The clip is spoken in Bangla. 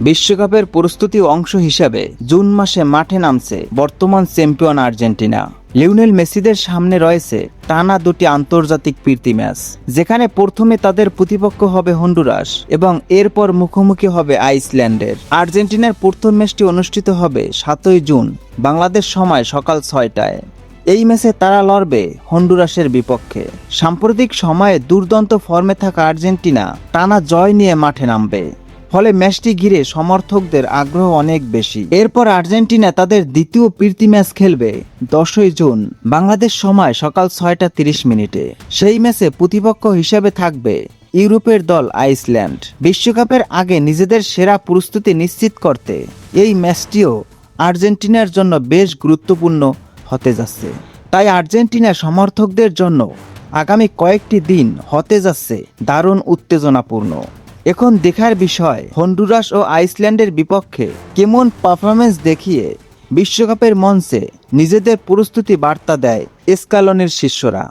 বিশ্বকাপের প্রস্তুতি অংশ হিসাবে জুন মাসে মাঠে নামছে বর্তমান চ্যাম্পিয়ন আর্জেন্টিনা। লিওনেল মেসিদের সামনে রয়েছে টানা দুটি আন্তর্জাতিক প্রীতি ম্যাচ, যেখানে প্রথমে তাদের প্রতিপক্ষ হবে হন্ডুরাস এবং এরপর মুখোমুখি হবে আইসল্যান্ডের। আর্জেন্টিনার প্রথম ম্যাচটি অনুষ্ঠিত হবে 7 জুন বাংলাদেশ সময় সকাল 6টায়। এই ম্যাচে তারা লড়বে হন্ডুরাসের বিপক্ষে। সাম্প্রতিক সময়ে দুর্দান্ত ফর্মে থাকা আর্জেন্টিনা টানা জয় নিয়ে মাঠে নামবে, ফলে ম্যাচটি ঘিরে সমর্থকদের আগ্রহ অনেক বেশি। এরপর আর্জেন্টিনা তাদের দ্বিতীয় প্রীতি ম্যাচ খেলবে 10 জুন বাংলাদেশ সময় সকাল 6টা 30 মিনিটে। সেই ম্যাচে প্রতিপক্ষ হিসেবে থাকবে ইউরোপের দল আইসল্যান্ড। বিশ্বকাপের আগে নিজেদের সেরা প্রস্তুতি নিশ্চিত করতে এই ম্যাচটিও আর্জেন্টিনার জন্য বেশ গুরুত্বপূর্ণ হতে যাচ্ছে। তাই আর্জেন্টিনা সমর্থকদের জন্য আগামী কয়েকটি দিন হতে যাচ্ছে দারুণ উত্তেজনাপূর্ণ। এখন দেখার বিষয় হন্ডুরাস ও আইসল্যান্ডের বিপক্ষে কেমন পারফরমেন্স দেখিয়ে বিশ্বকাপের মঞ্চে নিজেদের প্রস্তুতি বার্তা দেয় স্কালোনির শিষ্যরা।